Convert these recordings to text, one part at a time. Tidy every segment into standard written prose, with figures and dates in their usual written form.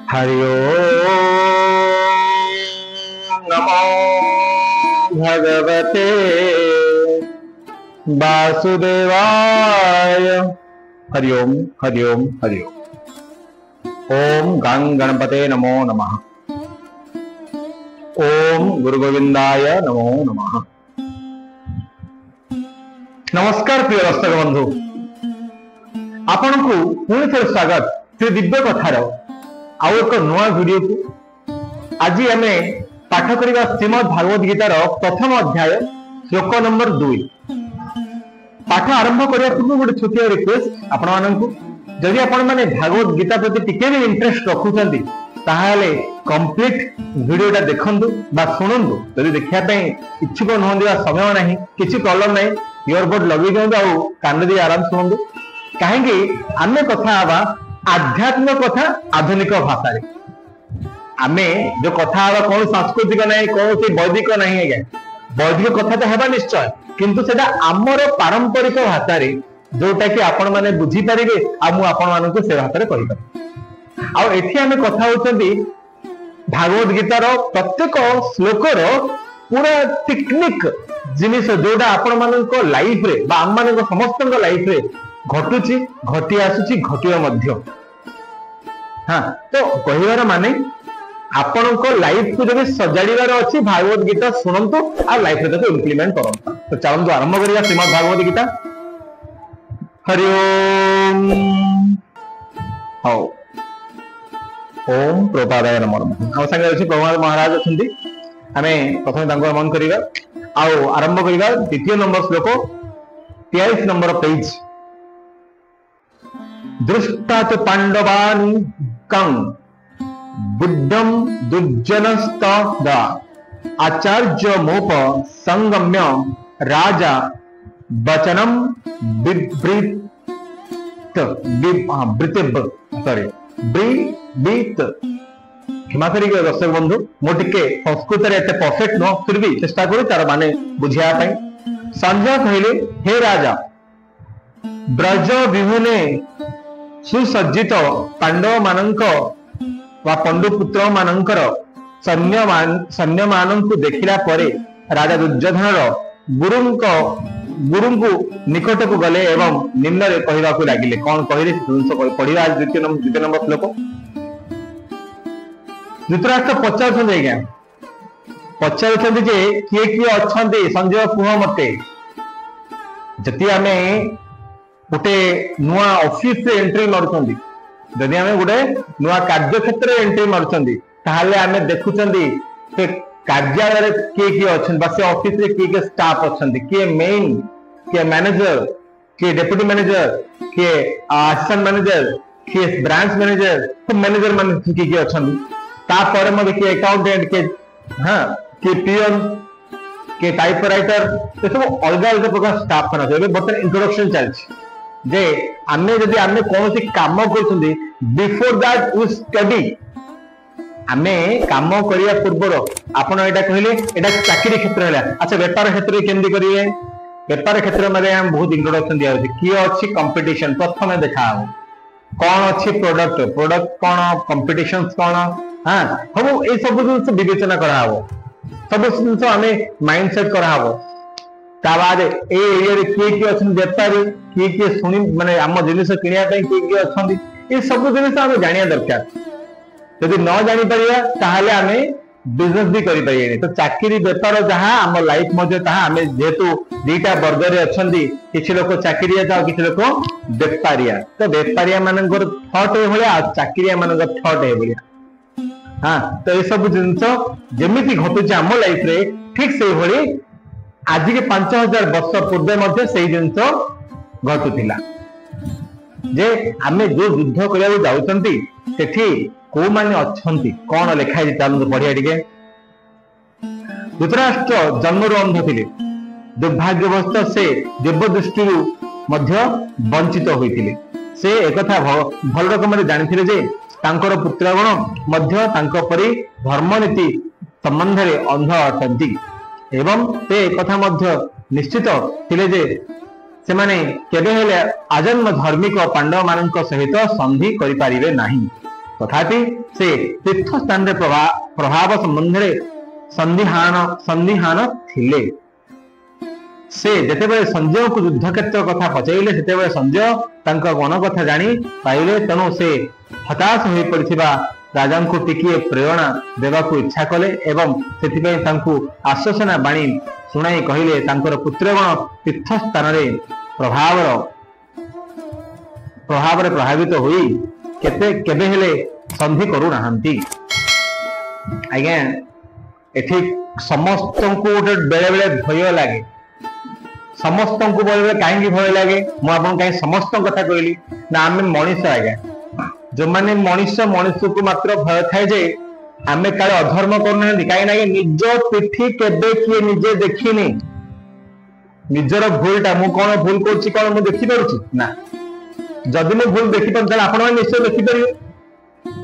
हरि ओम नमो भगवते वासुदेवाय। हरि ओम हरि ओम हरि ओम। ओम गं गणपते नमो नमः। ओम गुरु गोविंदाय नमो नमः। नमस्कार प्रिय दर्शक बंधु, आपण को पुणी थे स्वागत श्री दिव्य कथार आउ एक नुआ वीडियो को। आज आम पाठ करवा श्रीमद् भागवत गीतार प्रथम अध्याय श्लोक नंबर 2। पाठ आरंभ करने पूर्व गोटे छोटिया रिक्वेस्ट आपण मानकु, जदि आपण माने भागवत गीता प्रति टिके भी इंटरेस्ट रखुचंती ताहाले कंप्लीट वीडियोटा देखंतु बा सुनंतु। जदि देखिया पई इच्छुक नहंदी समय नाही, किछि प्रॉब्लम नाही, इयरबड लगे दियंतु आ कान दे आराम सुनंतु। काहेकि आमे कथा आबा आध्यात्मिक कथा आधुनिक भाषा रे। आमे जो कथा आबा कोन सांस्कृतिक नाही, कोन से वैदिक नाही आगे। वैदिक कथा तो हेबा निश्चय, किंतु सेटा आमर पारंपरिक भाषा रे जोटा कि आपण माने बुझी परिबे आ मु आपण मानकु से भाषा रे कहि पारि। आ एठी आमे कथा होचंती भागवत गीतार प्रत्येक श्लोकर पूरा टेक्निक जिनिस जोटा आपण मानको लाइफ रे बा आम मानको समस्त लाइफ रे घटुची, घटी आसुची, घटियो मध्य। हाँ, तो कहिवार माने आपण को लाइफ को जब सजाड़ीबार अच्छी भागवत गीता शुणु और लाइफ में इम्प्लीमेंट करंतु। तो चलते आरंभ करिया श्रीमद् भागवत गीता। हरि ओम। ओम प्रभुपादाय नमः। आम संगे अच्छे प्रभुपाद महाराज अच्छा, आम प्रथम मन करवा आरंभ करवा द्वितीय नंबर श्लोक 23 नंबर पेज। दृष्टा च पांडवान् कं बुद्धं दुर्जनस्तदा आचार्य मोप संगम्य राजा वचनम ब्रीत। क्षमा करी दर्शक बंधु, मो टिके संस्कृत रे एते परफेक्ट न, फिर भी चेष्टा करू तार माने बुझिया पई। संजय कहले, हे राजा, ब्रज विहुने सुसज्जित पांडव मानंक वा पंडुपुत्र मानंकर सैन्य मानंकु देखिला परे राजा दुर्योधनर गुरुंकु निकट को गले एवं निम्न रे कहिबा को लागिले। कोन कहिरे पढिबा द्वितीय नंबर श्लोक। धृतराष्ट्र पचारुछन जे किए किए अछंती संजय कुह मते। जति आमे गोटे नुआ ऑफिस रे एंट्री मारुछंती, जदि आमे गोटे नुआ कार्य क्षेत्र रे एंट्री मारुछंती ताहाले आमे देखुछंती से कार्यालय रे किए किए अछन, बा से ऑफिस रे किए स्टाफ अछंती, किए मेन, किए मैनेजर, किए डेप्यूटी मैनेजर, किए असिस्टेंट मैनेजर, किए ब्रांच मैनेजर, तो मैनेजर माने किए किए अछंती। ता पर मध्ये किए अकाउंटेंट, के हां के पियन, के टाइपराइटर, तो सब अलग अलग प्रकार स्टाफ माने छै। बर्तन इंट्रोडक्शन चलछि जे आमे जदि आमे कोनोसी काम करछुंदी, बिफोर दैट वी स्टडी। आमे काम करिया पूर्वर आपण एटा कहले एटा चाकरी क्षेत्र हला। अच्छा, व्यापार क्षेत्र केंदी करिवे? व्यापार क्षेत्र मध्ये हम बहुत इंट्रोडक्शन दिया होछि। की अछि कंपटीशन, प्रथम देखा हो कोन अछि प्रोडक्ट कोन, कंपटीशंस कोन, हां हम ए सब जिनिस विवेचना करा हो, सब जिनिस आमे माइंडसेट करा हो। ता बाद ए एरिया रे किए अछन व्यापारी, किए सुनी माने हम जिनिस किनिया पई किए अछंदी, ए सब जिनिस हम जानिया दरकार। यदि न जानी परिया ताहाले आमे बिजनेस भी करि परिये। तो चाकरी व्यापार जहां हम लाइफ मध्ये ताहा आमे जेतु दीटा वर्ग रे अछंदी, किछि लोक चाकरीया जाओ, किछि लोक व्यापारिया। तो व्यापारिया मानकर थॉट ए भलिया, चाकरीया मानकर थॉट ए भलिया। हां, तो ए सब जिंस जेमिति घटुचे हम लाइफ रे, ठीक से भली आज के 5000 वर्ष पूर्व मध्य सही जिंस घटुतिला। जे आमे जो युद्ध करिया जाउचंती सेठी को माने अछंती, कोन लिखा है चलु पढ़िया टिके। धृतराष्ट्र जन्मरु अंध थिले, दुर्भाग्यवश से देव दृष्टि मध्य वंचित होइथिले। से एकथा भल रकम जानिथिले जे तांकर पुत्रगण मध्य तांको परि धर्मनीति संबंध रे अंध अटंती, एवं से एकथा मध्य निश्चित थिले जे सेमाने केबे हेले आजन्म धार्मिक पांडव मानक सहित संधि करि पारिबे नाही। तथापि से तीर्थ स्थान प्रभाव संबंध संदिहान थिले। से जेतेबेले संजय को युद्ध क्षेत्र कथा पचाइले सेतेबेले संजय तांका मन कथा जानी पाइले, तेणु से हताश हो पड़िथिबा राजा को टिकिए प्रेरणा देवाकू इच्छा कले एवं सेथिपई तांकू आश्वासना बाणी शुणाई कहिले तांकर पुत्रगण तीर्थ स्थान रे प्रभाव रे प्रभावित होई केबे हेले संधि करू नाहंती। आज्ञा एठी समस्त को गोटे बेले बेले भय लगे, समस्त को बेले बेले कहीं भय लगे। मु आपन कहीं समस्त कथा कहली ना, आम मनीष आज्ञा जो माने मनुष्य को मात्र भय थाए जे आमे काले अधर्म करना कहीं ना निज पिठी केबे किए निजे देखिनी, निजर भूलटा मु कौन भूल करछि कौन मु देखि पारुछि ना, जदि मु भूल देखि पार आपण माने निश्चय देखि परियो।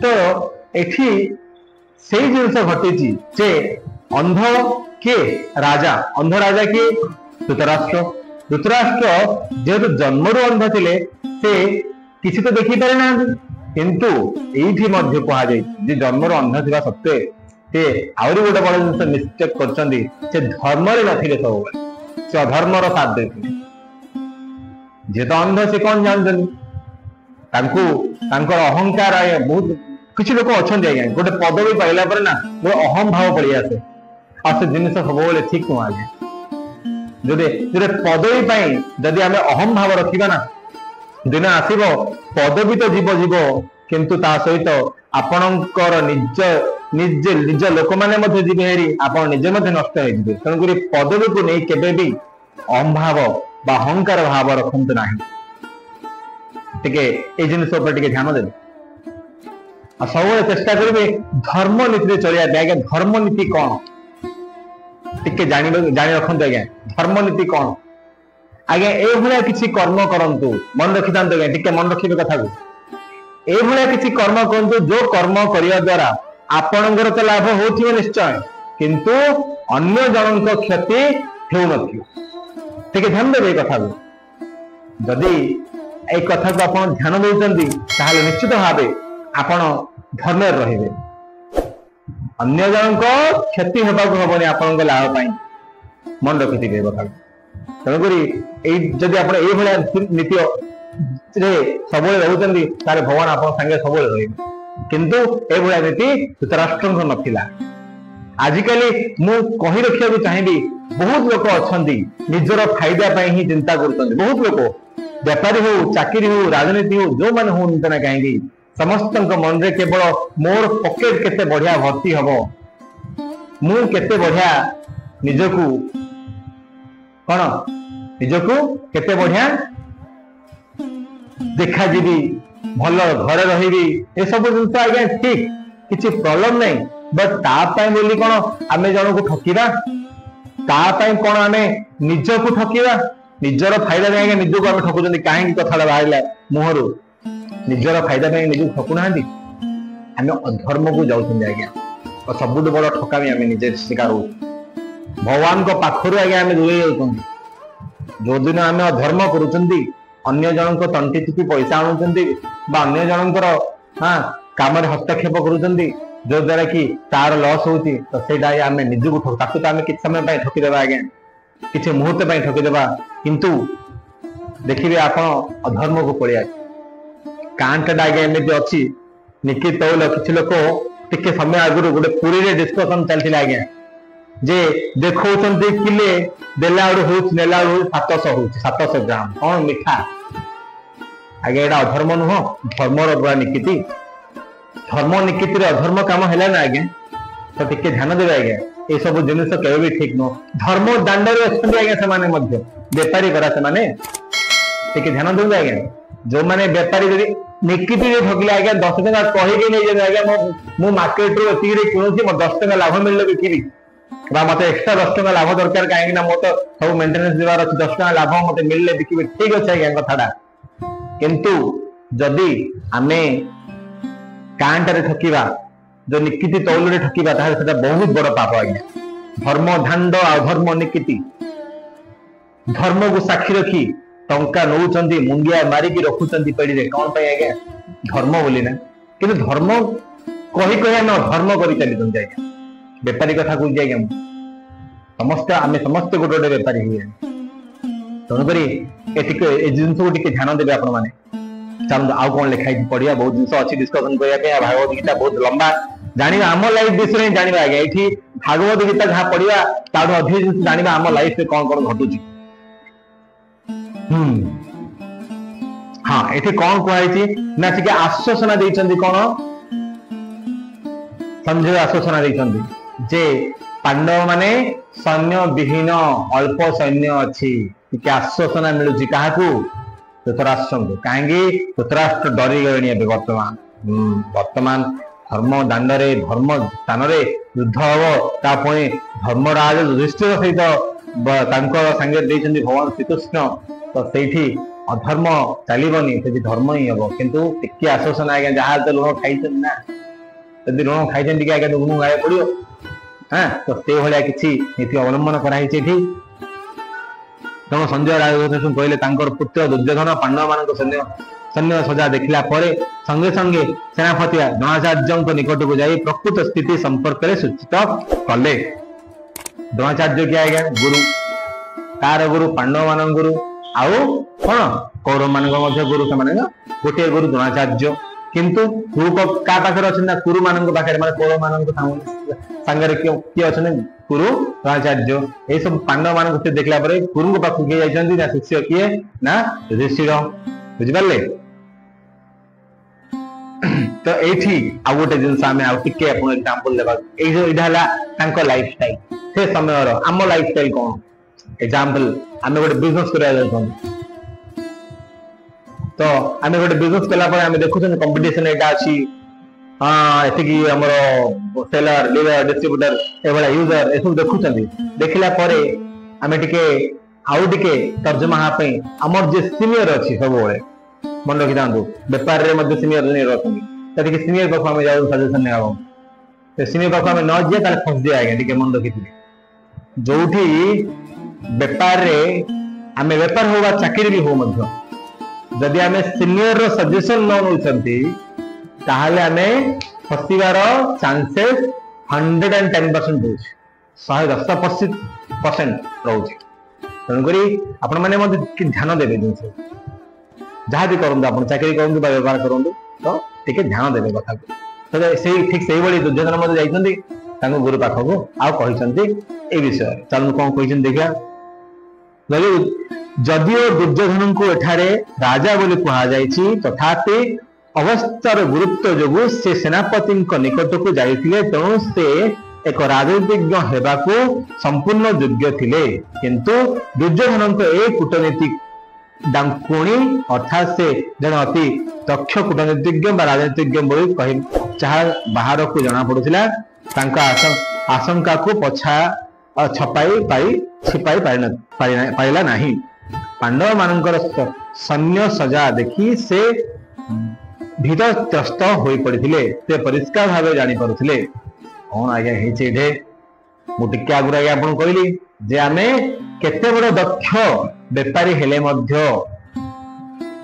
तो एठी सेही जिनस घटिछि जे अंध के राजा, अंध राजा के धृतराष्ट्र। धृतराष्ट्र जेहेतु जन्मरू अंध थिले से किसी तो देखि पारे ना, किंतु एठी मध्य कहा जाय जे जन्मरू अंध थिबा सत्वे से आउरी गोटे बड़ जिनस मिस्टेक करछन्ती, से धर्म रे नथिले सब से अधर्मर साथ देथिले। जे तो अंध से कौन जानछन्ती, तांकू तांकर अहंकार आए बहुत किछि लोक अछन्ती आज्ञा गोटे पदवी पाइला पर ना गोटे अहम भाव पड़ी आसे आ से जिनिस सब बोले ठीक नुह आज्ञा। जदि पदवी पाई जदि आमे अहम भाव रखिबा ना, दिन आसीबो पदवी तो जीव जीव किंतु ता सहित आपणकर निज लोक माने मध्य जीवे हेरी आपण निजे मध्य नष्ट हो जिवे। तेणुकरी पदवी को नहीं केबे भी अहम भाव बा अहंकार भाव रखंतु नाही। टिके ए जिनिस ऊपर टिके ध्यान देबे आ सब चेष्टा करिवे धर्म नीति चलिया आज्ञा। धर्म नीति कौन टिके जानि रखंतु आज्ञा, धर्म नीति कौन आज्ञा। ए भलिया किछि कर्म करंतु, मन रखितांतु आज्ञा, टिके मन रखिबे कथा को। ए भलिया किछि कर्म करंतु जो कर्म करिया द्वारा आपणकर तो लाभ होथिबो निश्चय, किंतु अन्य जनक क्षति हेउ नथियो। टिके ध्यान देबे कथा को। जदि ए कथा को आपण ध्यान देउचंदी ताहाले निश्चित भाबे आपण धर्म रहिबे, अन्य जनक क्षति हेबाक हबनी आपणक लाभ पाई। मन रखिथिबे कथा। तेणुकरी जदि आप नीति सब रोचंदी तारे भगवान आप संगे सब रही, किंतु एभलिया नीति धृतराष्ट्र नथिला। आजिकली मु कहि रखिया चाहिए बहुत लोक अच्छी निजर फायदा ही चिंता कर, बहुत लोक व्यापारी हो चाकरी हो राजनीति हो जो मैंने हो ना कहीं समस्त मन में केवल मोर पॉकेट केते बढ़िया भर्ती हम, मु केते बढ़िया निजकू कौन निजकू केते बढ़िया देखा जीवी भल घरे रही ए सब जिन आज्ञा ठीक किसी प्रॉब्लम नहीं, बट तापाई बोली कौन आम जन को ठकिबा, तापाई कौन आम निज को ठकिबा, निजर फायदा नहीं आज्ञा निज को आम ठकुचंदी। कहीं कथा बाहर मुहरु निजर फायदा नहीं निज ठकुना, आम अधर्म को जाऊँ आज्ञा और सबुठ बड़ ठकामी आम निजे शिकार हो भगवान को पाखर आज्ञा आम दूरे जाऊँ। जो दिन आम अधर्म करुँच अन्य जन को तंटी चिपी पैसा आणुचंदी बा अन्य जनकर हाँ काम हस्तक्षेप करुँच जो द्वारा कि तार लॉस होती, तो सेटा आम निजको ठक तो आम कि समय ठकीदेवा आज्ञा, किसी मुहूर्त ठकीदेवा, किंतु देखिए आप अधर्म को पड़िया कांटा आज्ञा एमती अच्छी निकी तौल किसी लोक टिके समय आगु गोटे पुरी रे डिस्कशन चलती आज्ञा जे देखौचंती किले देला नेला 700 ग्राम कौन मिठा आगे एटा अधर्म नुह, धर्मर पूरा निकिति। धर्म निकिति अधर्म काम है ना आज्ञा, तो टिके ध्यान देवे आज्ञा ये सब जिनिस केवे भी ठीक नुह। धर्म दांड रे अछंती आज्ञा से मध्य बेपारी करा से टिके ध्यान देवे आज्ञा। जो माने बेपारी यदि निकिति ठगिले आज्ञा 10 टका कहिके नै जे आज्ञा मो मार्केट रो एतिरे किनुछि मो 10 टका लाभ मिलले बिकिबी बा मते एक्स्ट्रा 10 टका लाभ दरकार काहे ना मो तो सब मेंटेनेंस देवार अछि 10 टका लाभ मते मिलले बिकिबी ठीक अछि आज्ञा कथाडा। किंतु जदि आमे कांटारे ठकिबा जो निकिति तौल ठकिबा ताहे सेटा बहुत बड़ पाप आज्ञा। धर्म दांड अधर्म निकिति धर्म को साक्षी रखी टंका नौचंदी मुंडिया मारिकी रखुचंदी पेड़ी रे कौन पे आज्ञा धर्म बोली ना, कि धर्म कही कही आम अधर्म कर चली जाए बेपारी कथा कह जाए समस्त आम समस्त गोटे गोटे बेपारी हुए तेणुक जिन को ध्यान देवे आपण मैंने चलते आउ कौन लिखाई पढ़िया बहुत जिन अच्छी डिस्कसन करने भागवत गीता बहुत लंबा जाना आम लाइफ विषय जाना आज्ञा ये भागवत गीता जहाँ पढ़ा ताठू अधिक जिन जाना आम लाइफ में कौन कौन घटुची हाँ ये कौन कहुई ना टे आश्वासना देती कौन संजय आश्वासना देती जे पांडव माने सैन्य विहीन अल्प सैन्य अच्छी आश्वासना मिलूची क्या धृतराष्ट्र को कहीं धृतराष्ट्र डरी गले वर्तमान वर्तमान धर्म दांड धर्म स्थान युद्ध हम धर्मराज युधिष्ठिर सहित सांगे भगवान श्रीकृष्ण तो से अधर्म चलनी से धर्म ही हम किंतु टिके आश्वासन आज्ञा जहाँ तो लुण खाई ना यदि लुण खाई आज्ञा तो लुण गाय पड़ो हाँ तो से भाया किसी नीति अवलंबन कराई तेणु संजय राजवंश कहले पुत्र दुर्योधन पांडव मान सैन्य सैन्य सजा देखला संगे संगे सेनापति द्रोणाचार्य निकट को जाई प्रकृत स्थिति संपर्क में सूचित कले। द्रोणाचार्य क्या है गुरु कार गुरु पांडव मान गुरु आउ कौन कौरव मान गुरु से गोटे गुरु द्रोणाचार्य किंतु गुरु का पाखे अच्छा कुरु मान पाखे कौरव मान सांगे किए अच्छा गुरु द्रोणाचार्य ये सब पांडव मान देखला गुरु पाख किए जाइए शिष्य किए ना युधिष्ठिर बुझिपारे तो ये आउ गोटे जिन आम आगे एग्जांपल देवा लाइफ स्टाइल से समय आम लाइफ स्टाइल कौन एग्जांपल आम गोटे बिजनेस कर तो आम गोटे बिजनेस कला देखुं कंपटीशन यहाँ अच्छी हाँ एति सेलर लीडर डिस्ट्रीब्यूटर एभला यूजर ये देखुं देखला आम टे आउ टे तर्जमा आमर जे सीनियर अच्छी सब मन रखी था बेपार सीनियर जूनियर अच्छा सीनियर पाख आम जाऊ सजेसन ने सीनियर पाख आम न जाए फस दिए आज्ञा टे मन रखी जो बेपार आम बेपार हो चाकरी भी हो जदि आम सीनियर सजेसन न नौकरी ताहले आमे फसिबार चांसेस 110% रोचे 110% रोचे तेणुकरी आपण मैंने ध्यान देवे जिन जहाँ भी करूँ आप चाकरी करूँ बेपार करूँ तो टे ध्यान देवे कथा को तो ठीक से दुर्योधन मत जाइए गुरु पाखक आउ कही विषय चल कौन कही देखा जदिओ दुर्योधन को एठारे राजा बोली कहुई तथापि अवस्थार गुरुत्व जोगु से सेनापति निकट को जाइए तेणु से एक राजनीतिज्ञ हेबाकू संपूर्ण योग्य थिले किंतु दुर्योधन ए कूटनीतिक डाकुणी अर्थात से जन अति दक्ष कूटनीतिज्ञ राजनीतिज्ञ बोली कही जहाँ बाहर को जना पड़ूला आशंका को पछा छिपाई पाइला नहीं पांडव मानकर सैन्य सजा देखी से भीतत्रस्त हो पड़े से परिष्कार भाव जानी पारुथिले कौन आज्ञा है मुझे आगुरी आज्ञा आपको कहली जे आमे केते बड़ दक्ष बेपारी हेले मध्य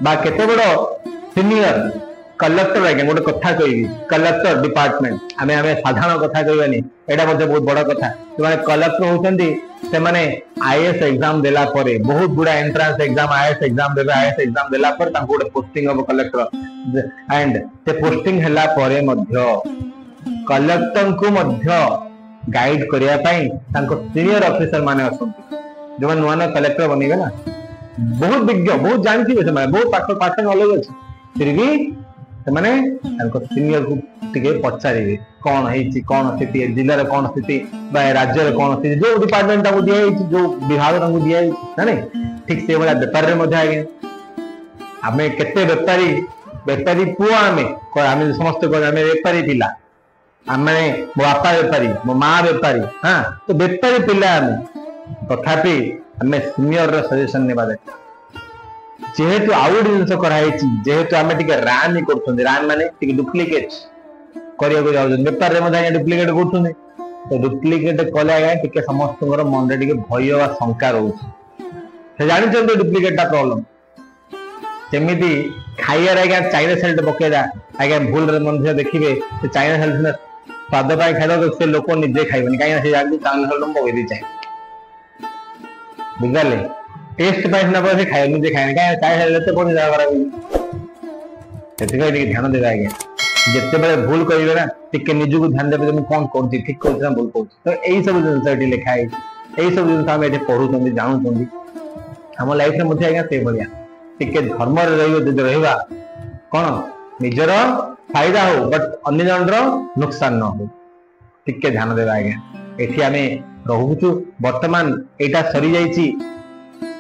बा केते बड़ सीनियर कलेक्टर आज्ञा गोटे कथा कहि कलेक्टर डिपार्टमेंट आमे आमे साधारण कथा कहबानी एटा मध्ये बहुत बड़ कथा से कलेक्टर होचंदी से माने आईएएस एग्जाम देला परे बहुत गुडा एंट्रेंस एग्जाम आईएएस एग्जाम देबे आईएएस एग्जाम देला पर तांको गोटे पोस्टिंग ऑफ कलेक्टर एंड से पोस्टिंग हला परे मध्य कलेक्टर को मध्य गाइड करिया पई तांको सीनियर ऑफिसर माने असंती जो नुआ नुआ कलेक्टर बनेगा ना बहुत विज्ञ बहुत जानती है बहुत पाठ नॉलेज अच्छे फिर भी से सीनियर को टिके पचारे कौन है कौन स्थिति जिले कौन स्थिति राज्य कौन स्थिति जो डिपार्टमेंट दिखाई जो विभाग दिखाई ना ठीक से भाया बेपार आगे आम केते बेपारी बेपारी पुआ आम समस्त बेपारी पिला आम मो बापा बेपारी मो माँ बेपारी हाँ तो बेपारी पिला आम तथापि आम सीनियर सजेशन नेबा दरकार जेहेतु आउ जिन कराई जेहेतु आम टे रान ही कर रान माने डुप्लिकेट करने बेपार डुप्लिकेट कर तो डुप्लिकेट कले आज्ञा टे समस्त मन टे भय शंका रोचे जानते डुप्लिकेट प्रॉब्लम सेमिति खाइबार आज्ञा चाइना सल्ट पकेदा आज्ञा भूल मध्य देखिए चाइना सल्ट स्वाद पाई खाइबा से लोक निजे खाइबनी कहीं से जान चाइना सल्ट पकई दी चाहे बुझाले टेस्ट पाई ना से खाइ निजे खाए कहीं चाइना सल्ट कौन जगह खराब से ध्यान देगा आज्ञा जिते बड़े भूल करेंगे ना टिके निजक ध्यान देवे मुझे कौन कर ठीक कर भूल कर तो यही सब जिन लिखा है यही सब जिन आम ये पढ़ुं जानूँ आम लाइफ में आज्ञा से भाया टिके धर्म रहा कौन निजर फायदा हो बट अन्य जन नुकसान न हो टिके ध्यान देवा आज्ञा एठी आमे रहूचु वर्तमान एटा सरी जाइछि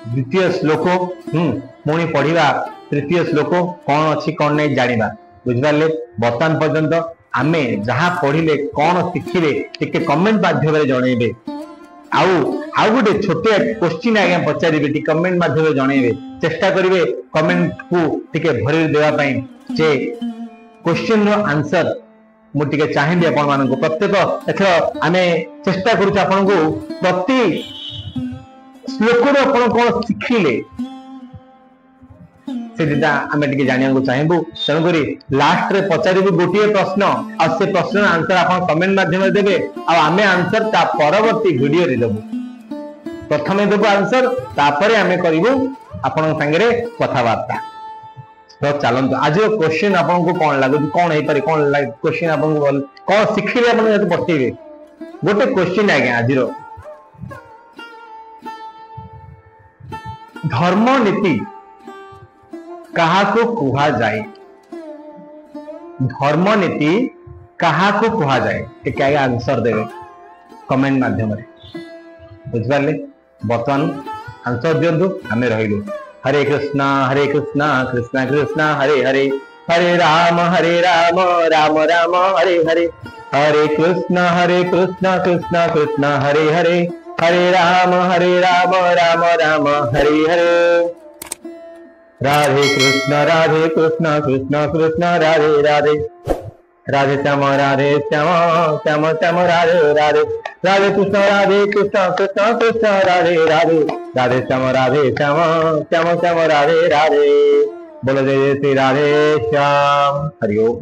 द्वितीय श्लोक पुणी पढ़िबा तृतीय श्लोक कौन अच्छी कौन नहीं जानिबा बुझिपारे वर्तमान पर्यंत आमे जहाँ पढ़िले कौन शिखिले टिके कमेंट माध्यम जनइबे आउ गोटे छोटे क्वेश्चन आज्ञा पचारे टी कमेंट माध्यम जनइबे चेष्टा करेंगे कमेंट को टिके भरी देवाई जे क्वेश्चन रो आंसर मुझे चाहिए आपण मान प्रत्येक एथर आम चेष्टा करुच आपण को प्रति श्लोक आपण कौन शिखिले से आम टे जाना चाहबू तेणुक लास्ट रे पचारि गोटे प्रश्न आ से प्रश्न आंसर आप कमेंट माध्यम देवे आम आंसर ता परवर्ती वीडियो रे देबू प्रथमे देबू आंसर तापर आम करूँ आपण सांगे कथबार्ता तो चलते आज क्वेश्चन आपन को कौन लगुच कौन हो पारे कौन क्वेश्चन आपन को कौन शिखिले आप पठेबे गोटे क्वेश्चन आज्ञा आज धर्म नीति कहा को कुहा जाए धर्म नीति कहा को कुहा जाए एक आंसर देवे कमेंट माध्यम बुझिपारे बर्तमान आंसर दिंतु आम रही हरे कृष्णा कृष्णा कृष्णा हरे हरे हरे राम राम राम हरे हरे हरे कृष्णा कृष्णा कृष्णा हरे हरे हरे राम राम राम हरे हरे राधे कृष्णा कृष्णा कृष्णा राधे राधे राधे श्याम श्याम श्याम राधे राधे राधे कृष्णा कृष्णा कृष्णा राधे राधे राधे श्याम श्याम श्याम राधे राधे बोलो जय श्री राधे श्याम हरि ओम।